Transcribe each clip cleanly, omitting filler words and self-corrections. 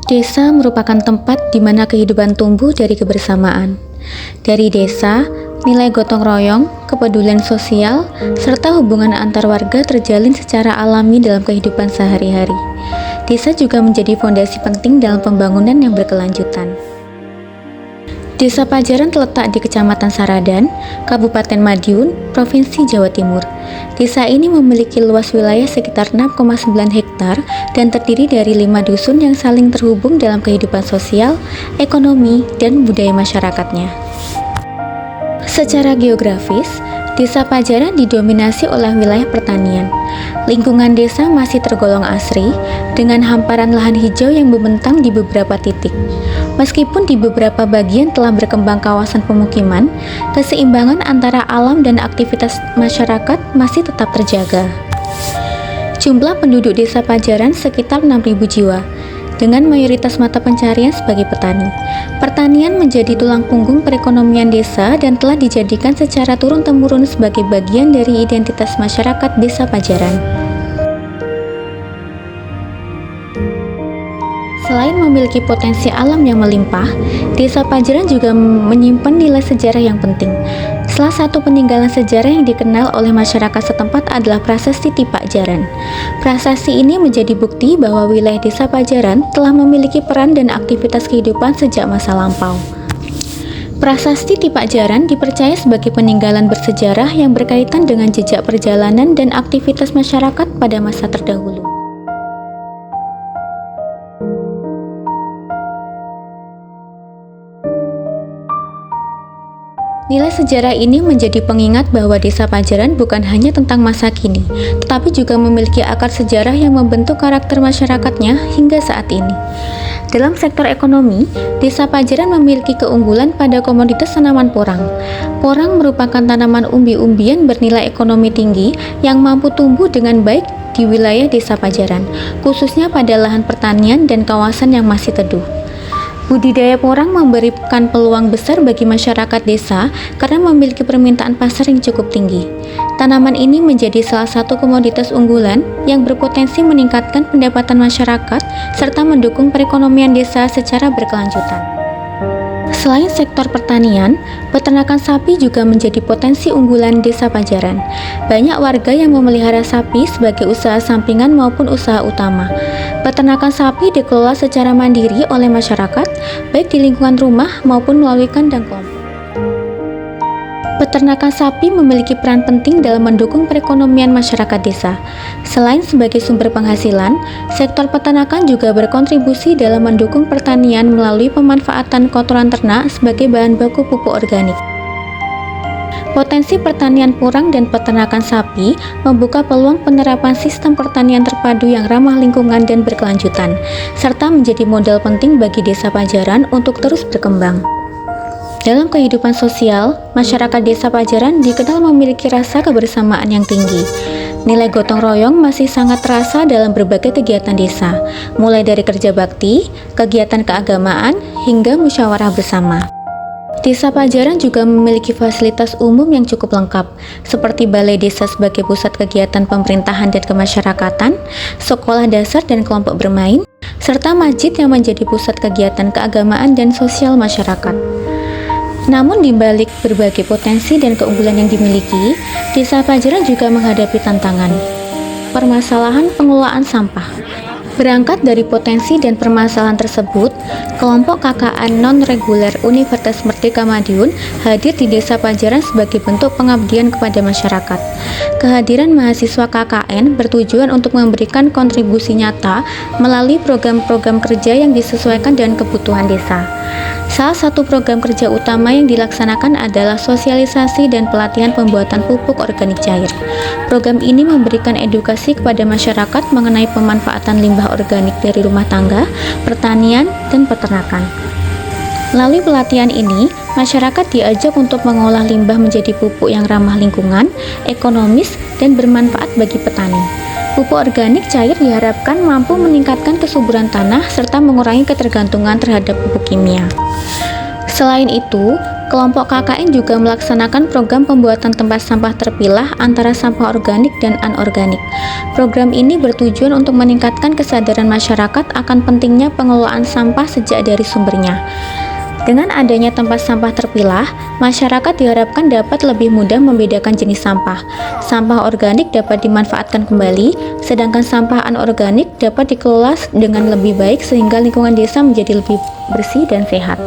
Desa merupakan tempat di mana kehidupan tumbuh dari kebersamaan. Dari desa, nilai gotong royong, kepedulian sosial, serta hubungan antar warga terjalin secara alami dalam kehidupan sehari-hari. Desa juga menjadi fondasi penting dalam pembangunan yang berkelanjutan. Desa Pajaran terletak di Kecamatan Saradan, Kabupaten Madiun, Provinsi Jawa Timur. Desa ini memiliki luas wilayah sekitar 6,9 hektar dan terdiri dari 5 dusun yang saling terhubung dalam kehidupan sosial, ekonomi, dan budaya masyarakatnya. Secara geografis, Desa Pajaran didominasi oleh wilayah pertanian. Lingkungan desa masih tergolong asri, dengan hamparan lahan hijau yang membentang di beberapa titik. Meskipun di beberapa bagian telah berkembang kawasan pemukiman, keseimbangan antara alam dan aktivitas masyarakat masih tetap terjaga. Jumlah penduduk Desa Pajaran sekitar 6.000 jiwa, dengan mayoritas mata pencarian sebagai petani. Pertanian menjadi tulang punggung perekonomian desa dan telah dijadikan secara turun-temurun sebagai bagian dari identitas masyarakat Desa Pajaran. Selain memiliki potensi alam yang melimpah, Desa Pajaran juga menyimpan nilai sejarah yang penting. Salah satu peninggalan sejarah yang dikenal oleh masyarakat setempat adalah Prasasti Tipak Jaran. Prasasti ini menjadi bukti bahwa wilayah Desa Pajaran telah memiliki peran dan aktivitas kehidupan sejak masa lampau. Prasasti Tipak Jaran dipercaya sebagai peninggalan bersejarah yang berkaitan dengan jejak perjalanan dan aktivitas masyarakat pada masa terdahulu. Nilai sejarah ini menjadi pengingat bahwa Desa Pajaran bukan hanya tentang masa kini, tetapi juga memiliki akar sejarah yang membentuk karakter masyarakatnya hingga saat ini. Dalam sektor ekonomi, Desa Pajaran memiliki keunggulan pada komoditas tanaman porang. Porang merupakan tanaman umbi-umbian bernilai ekonomi tinggi yang mampu tumbuh dengan baik di wilayah Desa Pajaran, khususnya pada lahan pertanian dan kawasan yang masih teduh. Budidaya porang memberikan peluang besar bagi masyarakat desa karena memiliki permintaan pasar yang cukup tinggi. Tanaman ini menjadi salah satu komoditas unggulan yang berpotensi meningkatkan pendapatan masyarakat serta mendukung perekonomian desa secara berkelanjutan. Selain sektor pertanian, peternakan sapi juga menjadi potensi unggulan Desa Pajaran. Banyak warga yang memelihara sapi sebagai usaha sampingan maupun usaha utama. Peternakan sapi dikelola secara mandiri oleh masyarakat, baik di lingkungan rumah maupun melalui kandang kelompok. Peternakan sapi memiliki peran penting dalam mendukung perekonomian masyarakat desa. Selain sebagai sumber penghasilan, sektor peternakan juga berkontribusi dalam mendukung pertanian melalui pemanfaatan kotoran ternak sebagai bahan baku pupuk organik. Potensi pertanian porang dan peternakan sapi membuka peluang penerapan sistem pertanian terpadu yang ramah lingkungan dan berkelanjutan, serta menjadi modal penting bagi Desa Pajaran untuk terus berkembang. Dalam kehidupan sosial, masyarakat Desa Pajaran dikenal memiliki rasa kebersamaan yang tinggi. Nilai gotong royong masih sangat terasa dalam berbagai kegiatan desa, mulai dari kerja bakti, kegiatan keagamaan, hingga musyawarah bersama. Desa Pajaran juga memiliki fasilitas umum yang cukup lengkap, seperti balai desa sebagai pusat kegiatan pemerintahan dan kemasyarakatan, sekolah dasar dan kelompok bermain, serta masjid yang menjadi pusat kegiatan keagamaan dan sosial masyarakat. Namun di balik berbagai potensi dan keunggulan yang dimiliki, Desa Pajaran juga menghadapi tantangan. Permasalahan pengelolaan sampah. Berangkat dari potensi dan permasalahan tersebut, kelompok KKN non-reguler Universitas Merdeka Madiun hadir di Desa Pajaran sebagai bentuk pengabdian kepada masyarakat. Kehadiran mahasiswa KKN bertujuan untuk memberikan kontribusi nyata melalui program-program kerja yang disesuaikan dengan kebutuhan desa. Salah satu program kerja utama yang dilaksanakan adalah sosialisasi dan pelatihan pembuatan pupuk organik cair. Program ini memberikan edukasi kepada masyarakat mengenai pemanfaatan limbah organik dari rumah tangga, pertanian, dan peternakan. Melalui pelatihan ini, masyarakat diajak untuk mengolah limbah menjadi pupuk yang ramah lingkungan, ekonomis, dan bermanfaat bagi petani. Pupuk organik cair diharapkan mampu meningkatkan kesuburan tanah serta mengurangi ketergantungan terhadap pupuk kimia. Selain itu, Kelompok KKN juga melaksanakan program pembuatan tempat sampah terpilah antara sampah organik dan anorganik. Program ini bertujuan untuk meningkatkan kesadaran masyarakat akan pentingnya pengelolaan sampah sejak dari sumbernya. Dengan adanya tempat sampah terpilah, masyarakat diharapkan dapat lebih mudah membedakan jenis sampah. Sampah organik dapat dimanfaatkan kembali, sedangkan sampah anorganik dapat dikelola dengan lebih baik sehingga lingkungan desa menjadi lebih bersih dan sehat.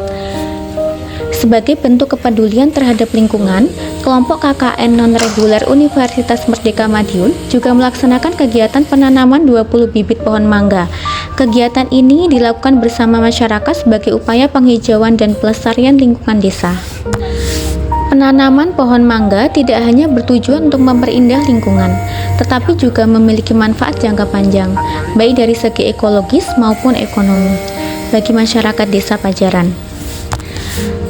Sebagai bentuk kepedulian terhadap lingkungan, kelompok KKN non-reguler Universitas Merdeka Madiun juga melaksanakan kegiatan penanaman 20 bibit pohon mangga. Kegiatan ini dilakukan bersama masyarakat sebagai upaya penghijauan dan pelestarian lingkungan desa. Penanaman pohon mangga tidak hanya bertujuan untuk memperindah lingkungan, tetapi juga memiliki manfaat jangka panjang, baik dari segi ekologis maupun ekonomi, bagi masyarakat desa Pajaran.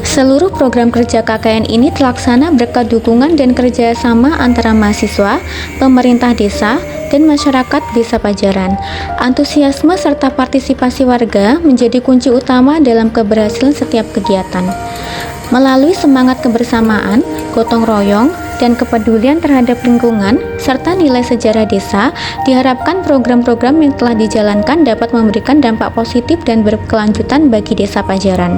Seluruh program kerja KKN ini terlaksana berkat dukungan dan kerjasama antara mahasiswa, pemerintah desa, dan masyarakat desa Pajaran. Antusiasme serta partisipasi warga menjadi kunci utama dalam keberhasilan setiap kegiatan. Melalui semangat kebersamaan, gotong royong, dan kepedulian terhadap lingkungan, serta nilai sejarah desa, diharapkan program-program yang telah dijalankan dapat memberikan dampak positif dan berkelanjutan bagi desa Pajaran.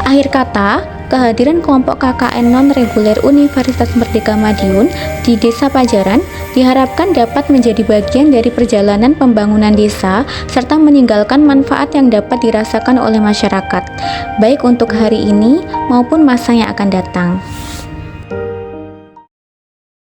Akhir kata, kehadiran kelompok KKN non-reguler Universitas Merdeka Madiun di Desa Pajaran diharapkan dapat menjadi bagian dari perjalanan pembangunan desa serta meninggalkan manfaat yang dapat dirasakan oleh masyarakat, baik untuk hari ini maupun masa yang akan datang.